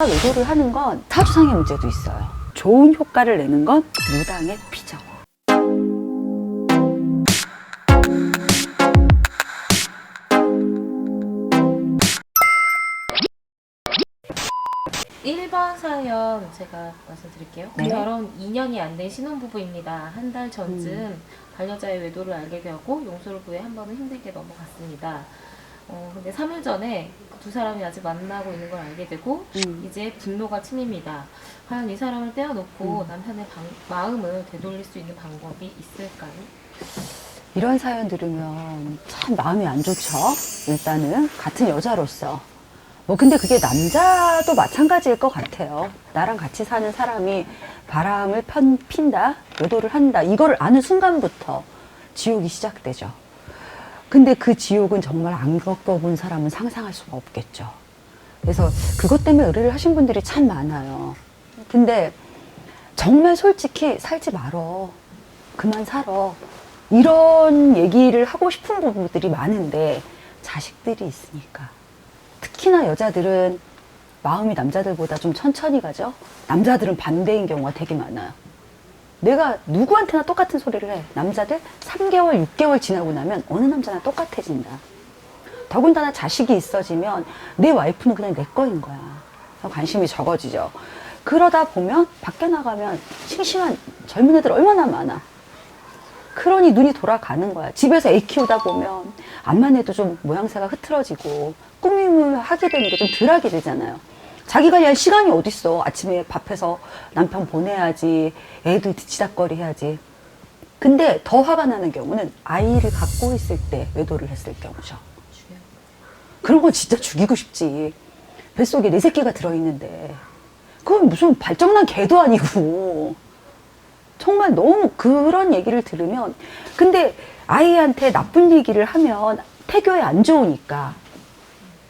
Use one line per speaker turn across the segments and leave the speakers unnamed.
외도를 하는 건 사주상의 문제도 있어요. 좋은 효과를 내는 건 무당의 피죠.
일 번 사연 제가 말씀드릴게요.
네.
결혼 2년이 안 된 신혼부부입니다. 한 달 전쯤 반려자의 외도를 알게 되었고 용서를 구해 한 번은 힘들게 넘어갔습니다. 근데 3일 전에 두 사람이 아직 만나고 있는 걸 알게 되고 이제 분노가 치밉니다. 과연 이 사람을 떼어놓고 남편의 마음을 되돌릴 수 있는 방법이 있을까요?
이런 사연 들으면 참 마음이 안 좋죠. 일단은 같은 여자로서. 근데 그게 남자도 마찬가지일 것 같아요. 나랑 같이 사는 사람이 바람을 핀다, 외도를 한다, 이거를 아는 순간부터 지옥이 시작되죠. 근데 그 지옥은 정말 안 겪어본 사람은 상상할 수가 없겠죠. 그래서 그것 때문에 의뢰를 하신 분들이 참 많아요. 근데 정말 솔직히 살지 말어. 그만 살아. 이런 얘기를 하고 싶은 부부들이 많은데 자식들이 있으니까. 특히나 여자들은 마음이 남자들보다 좀 천천히 가죠. 남자들은 반대인 경우가 되게 많아요. 내가 누구한테나 똑같은 소리를 해. 남자들 3개월, 6개월 지나고 나면 어느 남자나 똑같아진다. 더군다나 자식이 있어지면 내 와이프는 그냥 내 거인 거야. 관심이 적어지죠. 그러다 보면 밖에 나가면 싱싱한 젊은 애들 얼마나 많아. 그러니 눈이 돌아가는 거야. 집에서 애 키우다 보면 암만 해도 좀 모양새가 흐트러지고 꾸밈을 하게 되는 게 좀 덜하게 되잖아요. 자기 관리할 시간이 어딨어. 아침에 밥해서 남편 보내야지. 애들 뒤치다꺼리 해야지. 근데 더 화가 나는 경우는 아이를 갖고 있을 때 외도를 했을 경우죠. 그런 건 진짜 죽이고 싶지. 뱃속에 내 새끼가 들어있는데 그건 무슨 발정난 개도 아니고. 정말 너무 그런 얘기를 들으면, 근데 아이한테 나쁜 얘기를 하면 태교에 안 좋으니까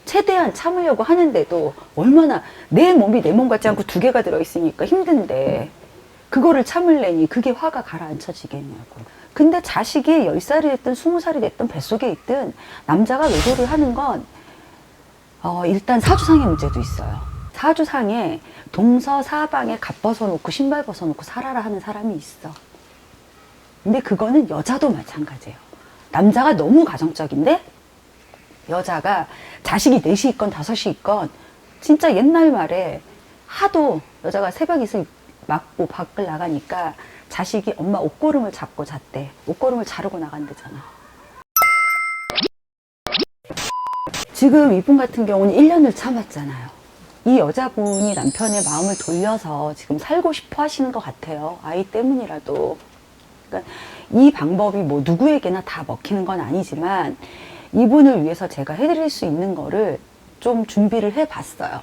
최대한 참으려고 하는데도 얼마나 내 몸이 내 몸 같지 않고 두 개가 들어있으니까 힘든데 그거를 참을래니 그게 화가 가라앉혀지겠냐고. 근데 자식이 10살이 됐든 20살이 됐든 뱃속에 있든 남자가 외도를 하는 건 일단 사주상의 문제도 있어요. 사주상에 동서사방에 갑 벗어놓고 신발 벗어놓고 살아라 하는 사람이 있어. 근데 그거는 여자도 마찬가지예요. 남자가 너무 가정적인데 여자가 자식이 4시 있건 5시 있건 진짜 옛날 말에 하도 여자가 새벽 이슬 맞고 밖을 나가니까 자식이 엄마 옷고름을 잡고 잤대. 옷고름을 자르고 나간대잖아. 지금 이분 같은 경우는 1년을 참았잖아요. 이 여자분이 남편의 마음을 돌려서 지금 살고 싶어 하시는 것 같아요. 아이 때문이라도. 그러니까 이 방법이 뭐 누구에게나 다 먹히는 건 아니지만 이분을 위해서 제가 해드릴 수 있는 거를 좀 준비를 해봤어요.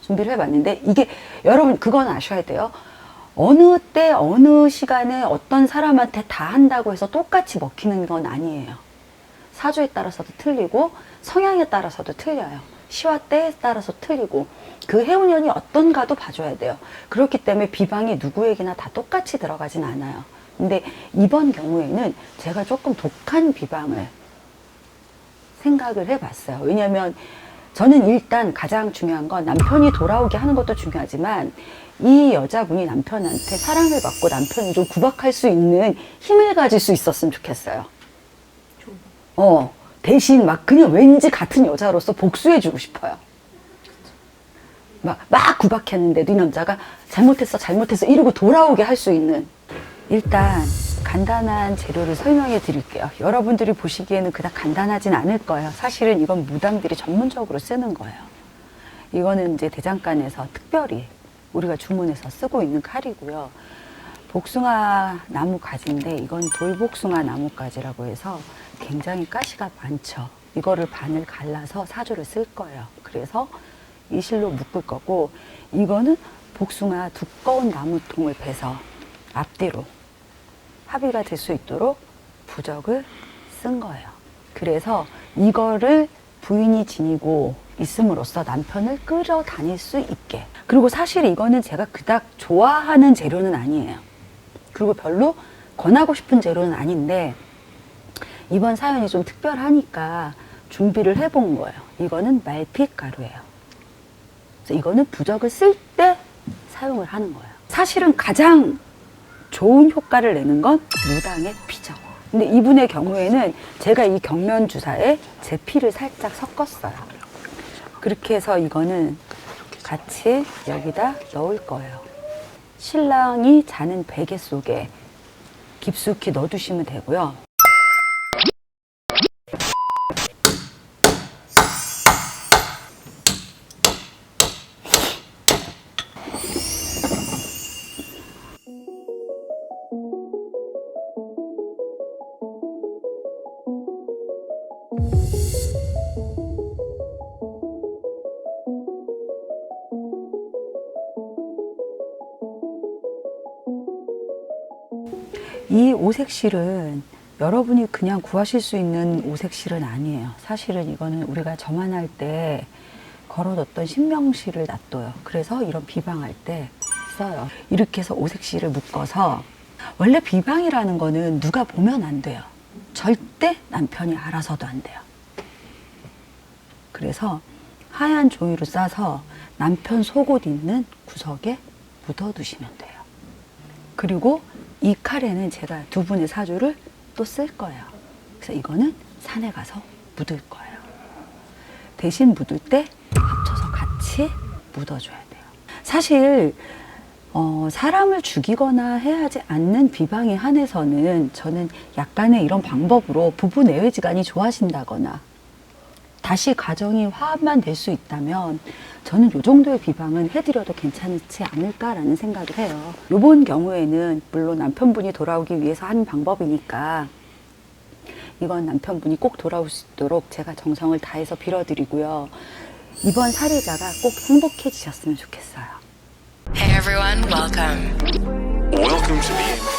준비를 해봤는데 이게 여러분 그건 아셔야 돼요. 어느 때 어느 시간에 어떤 사람한테 다 한다고 해서 똑같이 먹히는 건 아니에요. 사주에 따라서도 틀리고 성향에 따라서도 틀려요. 시와 때에 따라서 틀리고 그 해운년이 어떤가도 봐줘야 돼요. 그렇기 때문에 비방이 누구에게나 다 똑같이 들어가진 않아요. 근데 이번 경우에는 제가 조금 독한 비방을 생각을 해봤어요. 왜냐면 저는 일단 가장 중요한 건 남편이 돌아오게 하는 것도 중요하지만 이 여자분이 남편한테 사랑을 받고 남편을 좀 구박할 수 있는 힘을 가질 수 있었으면 좋겠어요. 대신 막 그냥 왠지 같은 여자로서 복수해주고 싶어요. 막 구박했는데도 이 남자가 잘못했어 이러고 돌아오게 할 수 있는. 일단 간단한 재료를 설명해 드릴게요. 여러분들이 보시기에는 그닥 간단하진 않을 거예요. 사실은 이건 무당들이 전문적으로 쓰는 거예요. 이거는 이제 대장간에서 특별히 우리가 주문해서 쓰고 있는 칼이고요. 복숭아 나무 가지인데 이건 돌복숭아 나무가지라고 해서 굉장히 가시가 많죠. 이거를 반을 갈라서 사주를 쓸 거예요. 그래서 이 실로 묶을 거고 이거는 복숭아 두꺼운 나무통을 베서 앞뒤로 합의가 될 수 있도록 부적을 쓴 거예요. 그래서 이거를 부인이 지니고 있음으로써 남편을 끌어다닐 수 있게. 그리고 사실 이거는 제가 그닥 좋아하는 재료는 아니에요. 그리고 별로 권하고 싶은 재료는 아닌데 이번 사연이 좀 특별하니까 준비를 해본 거예요. 이거는 말핏가루예요. 그래서 이거는 부적을 쓸 때 사용을 하는 거예요. 사실은 가장 좋은 효과를 내는 건 무당의 피죠. 근데 이분의 경우에는 제가 이 경면 주사에 제 피를 살짝 섞었어요. 그렇게 해서 이거는 같이 여기다 넣을 거예요. 신랑이 자는 베개 속에 깊숙이 넣어두시면 되고요. 이 오색실은 여러분이 그냥 구하실 수 있는 오색실은 아니에요. 사실은 이거는 우리가 점안할 때 걸어뒀던 신명실을 놔둬요. 그래서 이런 비방할 때 써요. 이렇게 해서 오색실을 묶어서, 원래 비방이라는 거는 누가 보면 안 돼요. 절대 남편이 알아서도 안 돼요. 그래서 하얀 종이로 싸서 남편 속옷 있는 구석에 묻어두시면 돼요. 그리고 이 칼에는 제가 두 분의 사주를 또 쓸 거예요. 그래서 이거는 산에 가서 묻을 거예요. 대신 묻을 때 합쳐서 같이 묻어줘야 돼요. 사실 사람을 죽이거나 해하지 않는 비방에 한해서는 저는 약간의 이런 방법으로 부부 내외지간이 좋아진다거나 다시 가정이 화합만 될 수 있다면 저는 이 정도의 비방은 해드려도 괜찮지 않을까라는 생각을 해요. 이번 경우에는 물론 남편분이 돌아오기 위해서 하는 방법이니까 이건 남편분이 꼭 돌아올 수 있도록 제가 정성을 다해서 빌어드리고요. 이번 살해자가 꼭 행복해지셨으면 좋겠어요.
Hey everyone, welcome.
Welcome to the